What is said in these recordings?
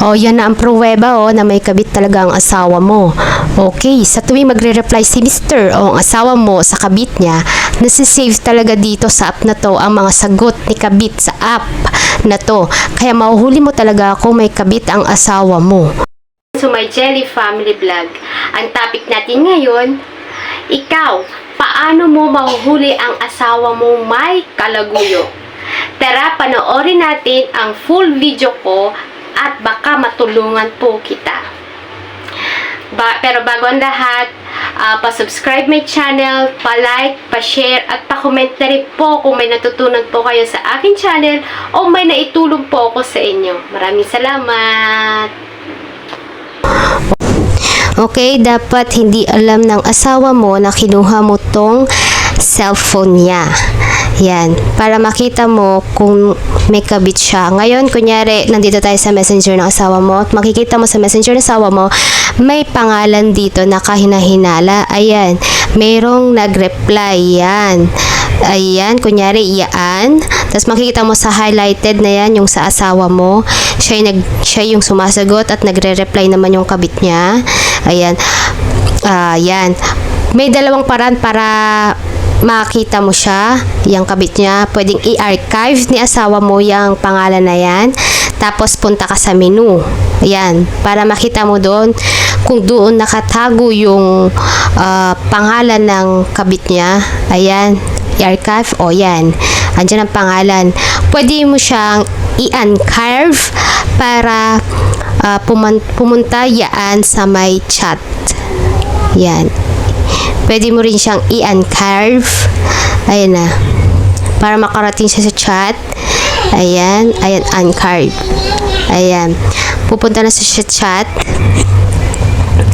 O, yan na ang pruweba na may kabit talaga ang asawa mo. Okay, sa tuwing magre-reply si Mr. o ang asawa mo sa kabit niya, nasisave talaga dito sa app na to ang mga sagot ni kabit sa app na to. Kaya mahuhuli mo talaga kung may kabit ang asawa mo. So, my Jelly Family Vlog. Ang topic natin ngayon, ikaw, paano mo mahuhuli ang asawa mo may kalaguyo? Tara, panoorin natin ang full video ko at baka matulungan po kita. Pero bago ang lahat, pa-subscribe my channel, pa-like, pa-share at pa-comment na rin po kung may natutunan po kayo sa aking channel o may naitulong po ako sa inyo. Maraming salamat! Okay, dapat hindi alam ng asawa mo na kinuha mo tong cellphone niya. Yan, para makita mo kung may kabit siya. Ngayon, kunyari, nandito tayo sa messenger ng asawa mo at makikita mo sa messenger ng asawa mo, may pangalan dito na kahinahinala. Ayan, mayroong nag-reply. Yan. Ayan, kunyari, yan. Tapos makikita mo sa highlighted na yan, yung sa asawa mo. Siya yung sumasagot at nagre-reply naman yung kabit niya. Ayan. Yan. May dalawang paraan para makita mo siya, yung kabit niya. Pwedeng i-archive ni asawa mo yung pangalan na yan. Tapos punta ka sa menu. Ayan, para makita mo doon kung doon nakatago yung pangalan ng kabit niya. Ayan, i-archive. O yan, andyan ang pangalan. Pwede mo siyang i-uncarve para pumunta yan sa may chat. Yan. Pwede mo rin siyang i-uncarve. Ayan na. Para makarating siya sa chat. Ayan. Ayan, uncarve. Ayan. Pupunta na sa chat.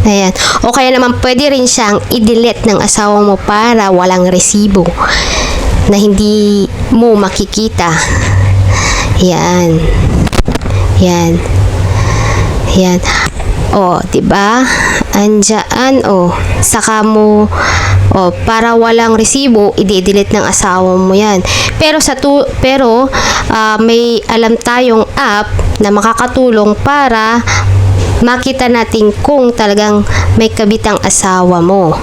Ayan. O kaya naman, pwede rin siyang i-delete ng asawa mo para walang resibo na hindi mo makikita. Ayan. Ayan. Ayan. O, diba? Andiyan, saka mo, para walang resibo, i-delete ng asawa mo yan. Pero may alam tayong app na makakatulong para makita natin kung talagang may kabit ang asawa mo.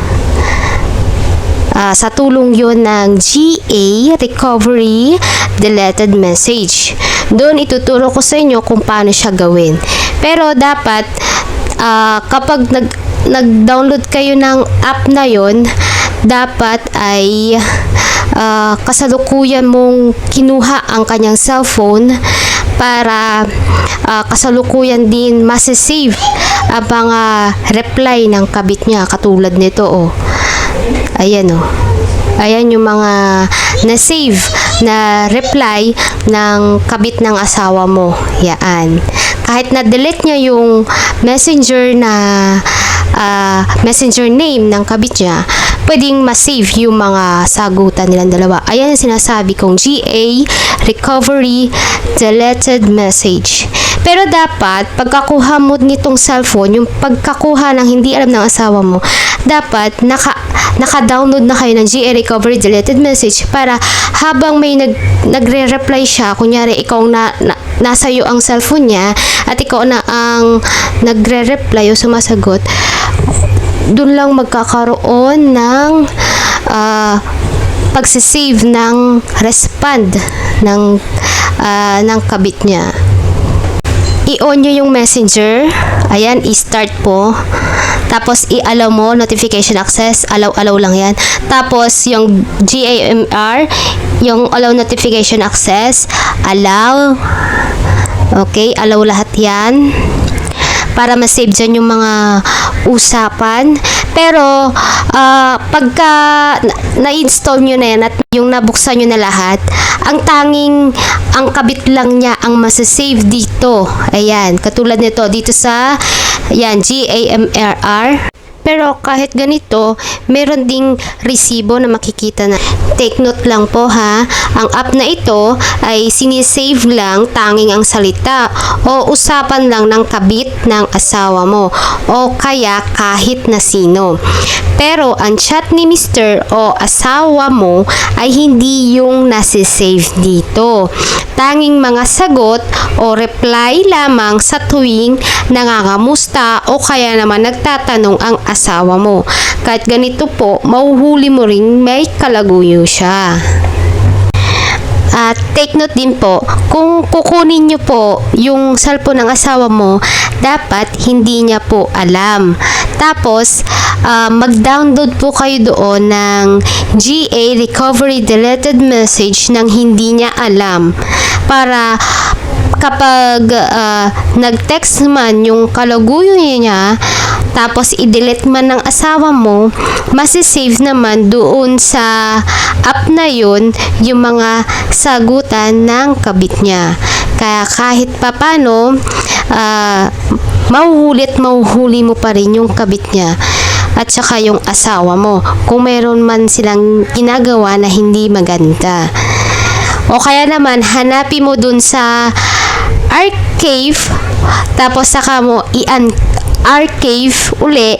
Sa tulong yon ng GA Recovery Deleted Message. Doon ituturo ko sa inyo kung paano siya gawin. Pero dapat kapag nag-download kayo ng app na yon, dapat ay kasalukuyan mong kinuha ang kanyang cellphone para kasalukuyan din masasave ang mga reply ng kabit niya, katulad nito. Ayan ayan yung mga na-save na reply ng kabit ng asawa mo. Yan. Kahit na-delete niya yung messenger name ng kabit niya, pwedeng ma-save yung mga sagutan nilang dalawa. Ayan yung sinasabi kong GA Recovery Deleted Message. Pero dapat, pagkakuha mo nitong cellphone, yung pagkakuha ng hindi alam ng asawa mo, dapat naka-download na kayo ng GA Recovery Deleted Message para habang may nagre-reply siya, kunyari ikaw nasa iyo ang cellphone niya at ikaw na ang nagre-reply o sumasagot, doon lang magkakaroon ng pagsisave ng respond ng kabit niya. I-on nyo yung messenger. Ayan, i-start po. Tapos, i-allow mo notification access. Allow lang yan. Tapos, yung GAMR, yung allow notification access, allow. Okay, allow lahat yan. Para ma-save dyan yung mga usapan. Pero, pagka na-install nyo na yan at yung nabuksan nyo na lahat, ang kabit lang niya ang masasave dito. Ayan, katulad nito, dito sa, ayan, GAMRR. Pero kahit ganito, meron ding resibo na makikita na. Take note lang po ha, ang app na ito ay sinisave lang tanging ang salita o usapan lang ng kabit ng asawa mo o kaya kahit na sino. Pero ang chat ni Mr. o asawa mo ay hindi yung nasisave dito. tanging mga sagot o reply lamang sa tuwing nangangamusta o kaya naman nagtatanong ang asawa mo. Kahit ganito po, mahuhuli mo ring may kalaguyo siya. At take note din po, kung kukunin nyo po yung cellphone ng asawa mo, dapat hindi niya po alam. Tapos, mag-download po kayo doon ng GA Recovery Deleted Message nang hindi niya alam. Para kapag nag-text man yung kalaguyo niya, tapos i-delete man ng asawa mo, masisave naman doon sa app na yun yung mga sagutan ng kabit niya. Kaya kahit papano, mahuhuli mo pa rin yung kabit niya at saka yung asawa mo kung meron man silang ginagawa na hindi maganda. O kaya naman, hanapin mo dun sa archive, tapos saka mo i-archive uli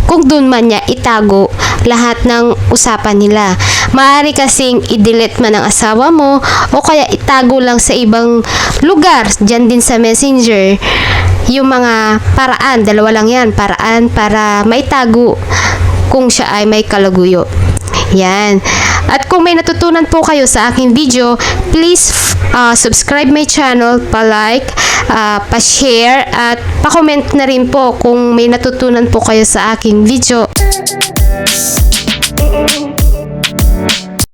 kung dun man niya itago lahat ng usapan nila. Maaari kasing i-delete man ng asawa mo o kaya itago lang sa ibang lugar, dyan din sa Messenger. Yung mga paraan, dalawa lang yan, paraan para maitago kung siya ay may kalaguyo. Yan. At kung may natutunan po kayo sa aking video, please subscribe my channel, pa-like, pa-share, at pa-comment na rin po kung may natutunan po kayo sa aking video.